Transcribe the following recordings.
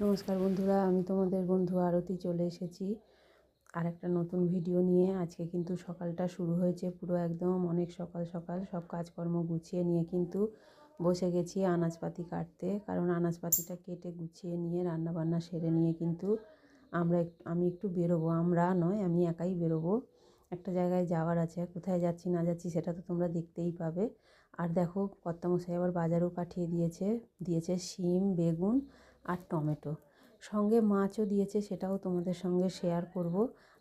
নমস্কার বন্ধুরা, আমি তোমাদের বন্ধু আরতি চলে এসেছি আর একটা নতুন ভিডিও নিয়ে। আজকে কিন্তু সকালটা শুরু হয়েছে পুরো একদম অনেক সকাল সকাল সব কাজকর্ম গুছিয়ে নিয়ে কিন্তু বসে গেছি আনাজপাতি কাটতে। কারণ আনাজপাতিটা কেটে গুছিয়ে নিয়ে রান্নাবান্না সেরে নিয়ে কিন্তু আমি একটু বেরোবো। আমরা নয়, আমি একাই বেরোবো। একটা জায়গায় যাওয়ার আছে, কোথায় যাচ্ছি না যাচ্ছি সেটা তো তোমরা দেখতেই পাবে। আর দেখো, কর্তামশাই আবার বাজারও পাঠিয়ে দিয়েছে শিম, বেগুন আর টমেটো, সঙ্গে মাছও দিয়েছে, সেটাও তোমাদের সঙ্গে শেয়ার করব।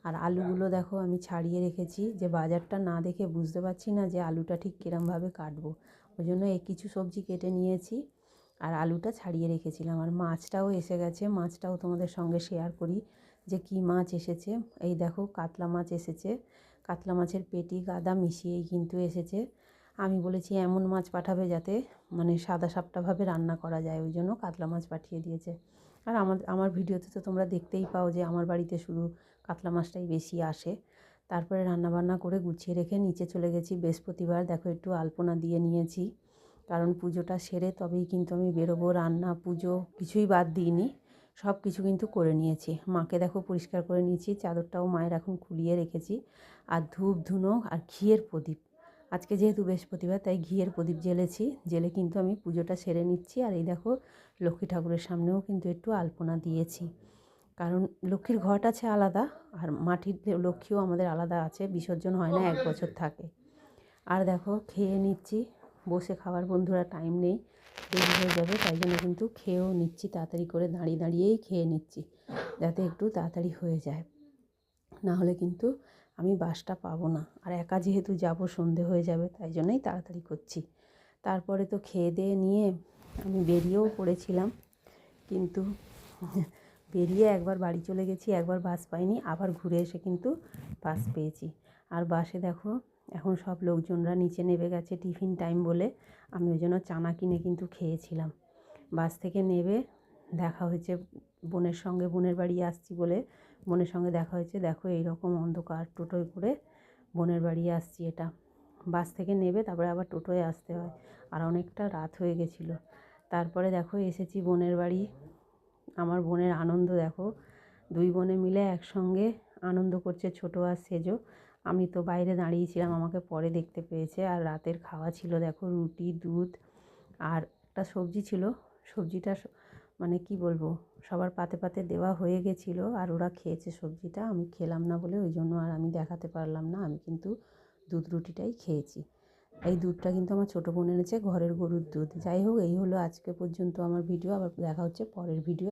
আর আলুগুলো দেখো আমি ছাড়িয়ে রেখেছি, যে বাজারটা না দেখে বুঝতে পারছি না যে আলুটা ঠিক কীরমভাবে কাটবো, ওই জন্য এই কিছু সবজি কেটে নিয়েছি আর আলুটা ছাড়িয়ে রেখেছিলাম। আর মাছটাও এসে গেছে, মাছটাও তোমাদের সঙ্গে শেয়ার করি যে কি মাছ এসেছে। এই দেখো, কাতলা মাছ এসেছে। কাতলা মাছের পেটি গাদা মিশিয়েই কিন্তু এসেছে। আমি বলেছি এমন মাছ পাঠাবে যাতে মানে সাদা সাপটাভাবে রান্না করা যায়, ওই জন্য কাতলা মাছ পাঠিয়ে দিয়েছে। আর আমার ভিডিওতে তো তোমরা দেখতেই পাও যে আমার বাড়িতে শুধু কাতলা মাছটাই বেশি আসে। তারপরে রান্নাবান্না করে গুছিয়ে রেখে নিচে চলে গেছি। বৃহস্পতিবার দেখো, একটু আলপনা দিয়ে নিয়েছি, কারণ পুজোটা সেরে তবেই কিন্তু আমি বেরোবো। রান্না পুজো কিছুই বাদ দিইনি, সব কিছু কিন্তু করে নিয়েছি। মাকে দেখো পরিষ্কার করে নিয়েছি, চাদরটাও মায়ের এখন খুলিয়ে রেখেছি। আর ধূপ ধুনো আর ঘিয়ের প্রদীপ, আজকে যেহেতু বৃহস্পতিবার তাই ঘিয়ের প্রদীপ জেলে কিন্তু আমি পুজোটা সেরে নিচ্ছি। আর এই দেখো, লক্ষ্মী ঠাকুরের সামনেও কিন্তু একটু আলপনা দিয়েছি, কারণ লক্ষ্মীর ঘট আছে আলাদা, আর মাটির লক্ষ্মীও আমাদের আলাদা আছে, বিসর্জন হয় না, 1 বছর থাকে। আর দেখো খেয়ে নিচ্ছি, বসে খাবার বন্ধুরা টাইম নেই, দেরি হয়ে যাবে, তাই জন্য কিন্তু খেয়েও নিচ্ছি, তাড়াতাড়ি করে দাঁড়িয়েই খেয়ে নিচ্ছি, যাতে একটু তাড়াতাড়ি হয়ে যায়, না হলে কিন্তু আমি বাসটা পাবো না। আর একা যেহেতু যাব, সন্ধে হয়ে যাবে, তাই জন্যই তাড়াতাড়ি করছি। তারপরে তো খেয়ে দিয়ে নিয়ে আমি বেরিয়েও পড়েছিলাম, কিন্তু বেরিয়ে একবার বাড়ি চলে গেছি, একবার বাস পাইনি, আবার ঘুরে এসে কিন্তু বাস পেয়েছি। আর বাসে দেখো, এখন সব লোকজনরা নিচে নেমে গেছে টিফিন টাইম বলে। আমি ওই জন্য চানা কিনে কিন্তু খেয়েছিলাম। বাস থেকে নেমে দেখা হয়েছে বোনের সঙ্গে, বোনের বাড়ি আসছি বলে বোনের সঙ্গে দেখা হয়েছে। দেখো এইরকম অন্ধকার, টোটোয় করে বোনের বাড়ি আসছি। এটা বাস থেকে নেবে তারপরে আবার টোটোয় আসতে হয়, আর অনেকটা রাত হয়ে গেছিলো। তারপরে দেখো এসেছি বোনের বাড়ি। আমার বোনের আনন্দ দেখো, 2 বোনে মিলে একসঙ্গে আনন্দ করছে, ছোটো আর সেজো। আমি তো বাইরে দাঁড়িয়েছিলাম, আমাকে পরে দেখতে পেয়েছে। আর রাতের খাওয়া ছিল দেখো, রুটি, দুধ আর একটা সবজি ছিল। সবজিটা মানে কি বলবো, সবার পাতে পাতে দেওয়া হয়ে গেছিলো, আর ওরা খেয়েছে সবজিটা, আমি খেলাম না বলে ওই জন্য আর আমি দেখাতে পারলাম না। আমি কিন্তু দুধ রুটিটাই খেয়েছি। এই দুধটা কিন্তু আমার ছোটো বোন এনেছে, ঘরের গরুর দুধ। যাই হোক, এই হলো আজকে পর্যন্ত আমার ভিডিও। আবার দেখা হচ্ছে পরের ভিডিও।